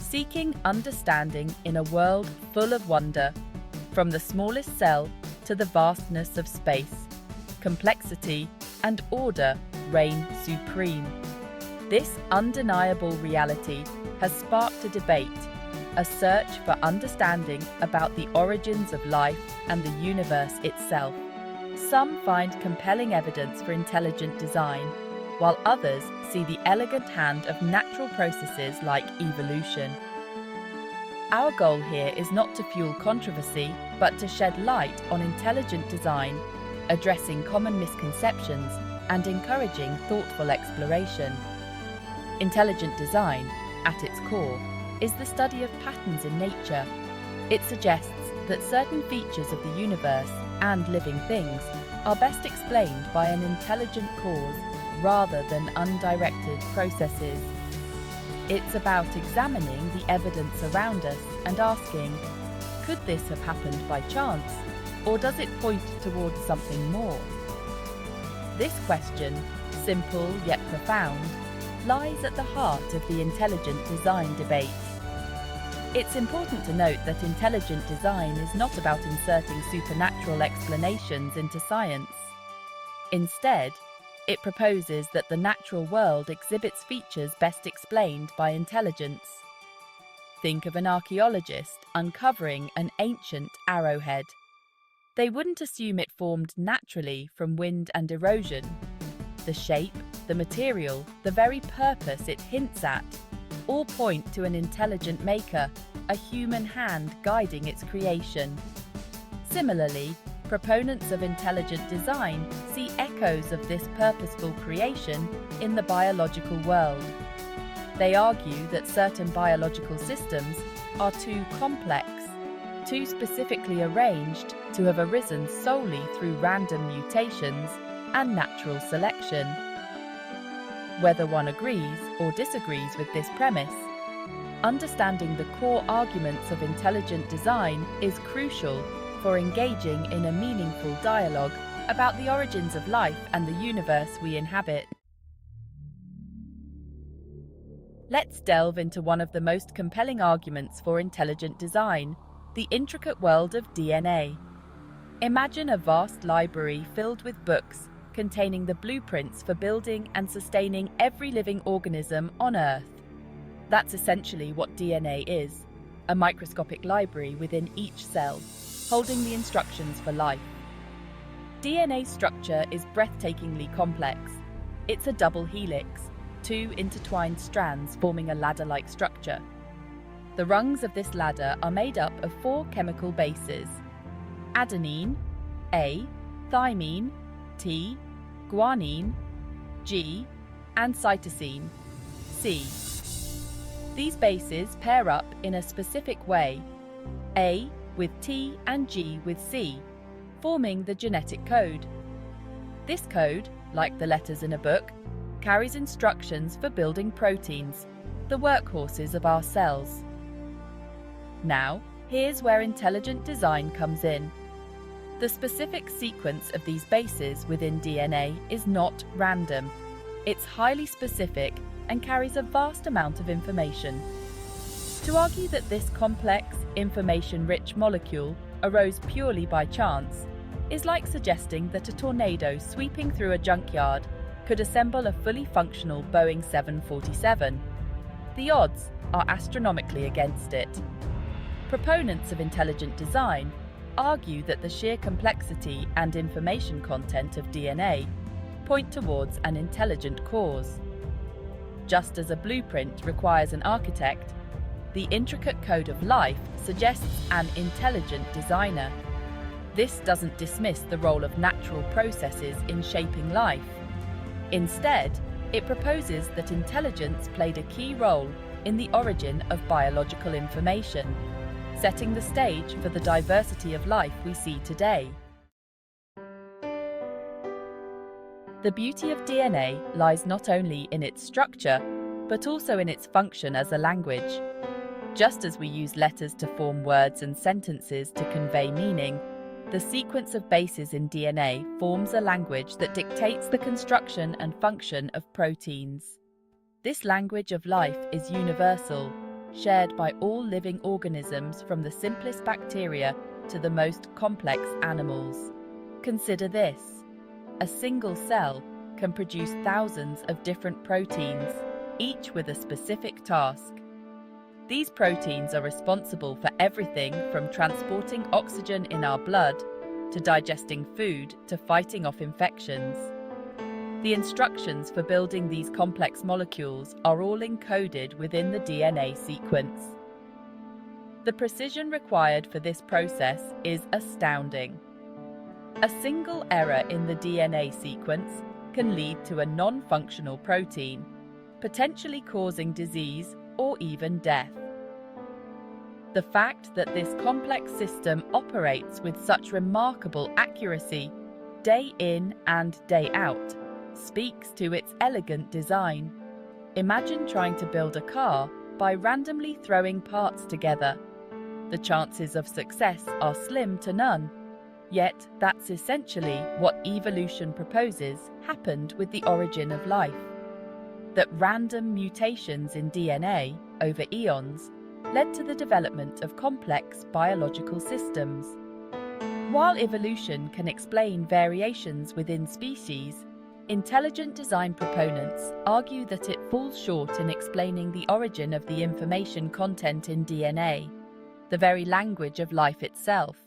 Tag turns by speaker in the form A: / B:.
A: seeking understanding in a world full of wonder. From the smallest cell to the vastness of space, complexity and order reign supreme. This undeniable reality has sparked a debate, a search for understanding about the origins of life and the universe itself. Some find compelling evidence for intelligent design, while others see the elegant hand of natural processes like evolution. Our goal here is not to fuel controversy, but to shed light on intelligent design, addressing common misconceptions and encouraging thoughtful exploration. Intelligent design, at its core, is the study of patterns in nature. It suggests that certain features of the universe and living things are best explained by an intelligent cause rather than undirected processes. It's about examining the evidence around us and asking, could this have happened by chance, or does it point towards something more? This question, simple yet profound, lies at the heart of the intelligent design debate. It's important to note that intelligent design is not about inserting supernatural explanations into science. Instead, it proposes that the natural world exhibits features best explained by intelligence. Think of an archaeologist uncovering an ancient arrowhead. They wouldn't assume it formed naturally from wind and erosion. The shape, the material, the very purpose it hints at, all point to an intelligent maker, a human hand guiding its creation. Similarly, proponents of intelligent design see echoes of this purposeful creation in the biological world. They argue that certain biological systems are too complex, too specifically arranged to have arisen solely through random mutations and natural selection. Whether one agrees or disagrees with this premise, understanding the core arguments of intelligent design is crucial for engaging in a meaningful dialogue about the origins of life and the universe we inhabit. Let's delve into one of the most compelling arguments for intelligent design, the intricate world of DNA. Imagine a vast library filled with books containing the blueprints for building and sustaining every living organism on Earth. That's essentially what DNA is, a microscopic library within each cell, holding the instructions for life. DNA structure is breathtakingly complex. It's a double helix, two intertwined strands forming a ladder-like structure. The rungs of this ladder are made up of 4 chemical bases: adenine, A, thymine, T, guanine, G, and cytosine, C. These bases pair up in a specific way, A with T and G with C, forming the genetic code. This code, like the letters in a book, carries instructions for building proteins, the workhorses of our cells. Now, here's where intelligent design comes in. The specific sequence of these bases within DNA is not random. It's highly specific and carries a vast amount of information. To argue that this complex, information-rich molecule arose purely by chance is like suggesting that a tornado sweeping through a junkyard could assemble a fully functional Boeing 747. The odds are astronomically against it. Proponents of intelligent design argue that the sheer complexity and information content of DNA point towards an intelligent cause. Just as a blueprint requires an architect, the intricate code of life suggests an intelligent designer. This doesn't dismiss the role of natural processes in shaping life. Instead, it proposes that intelligence played a key role in the origin of biological information, setting the stage for the diversity of life we see today. The beauty of DNA lies not only in its structure, but also in its function as a language. Just as we use letters to form words and sentences to convey meaning, the sequence of bases in DNA forms a language that dictates the construction and function of proteins. This language of life is universal, shared by all living organisms from the simplest bacteria to the most complex animals. Consider this. A single cell can produce thousands of different proteins, each with a specific task. These proteins are responsible for everything from transporting oxygen in our blood to digesting food to fighting off infections. The instructions for building these complex molecules are all encoded within the DNA sequence. The precision required for this process is astounding. A single error in the DNA sequence can lead to a non-functional protein, potentially causing disease or even death. The fact that this complex system operates with such remarkable accuracy, day in and day out, speaks to its elegant design. Imagine trying to build a car by randomly throwing parts together. The chances of success are slim to none. Yet that's essentially what evolution proposes happened with the origin of life. That random mutations in DNA over eons led to the development of complex biological systems. While evolution can explain variations within species, intelligent design proponents argue that it falls short in explaining the origin of the information content in DNA, the very language of life itself.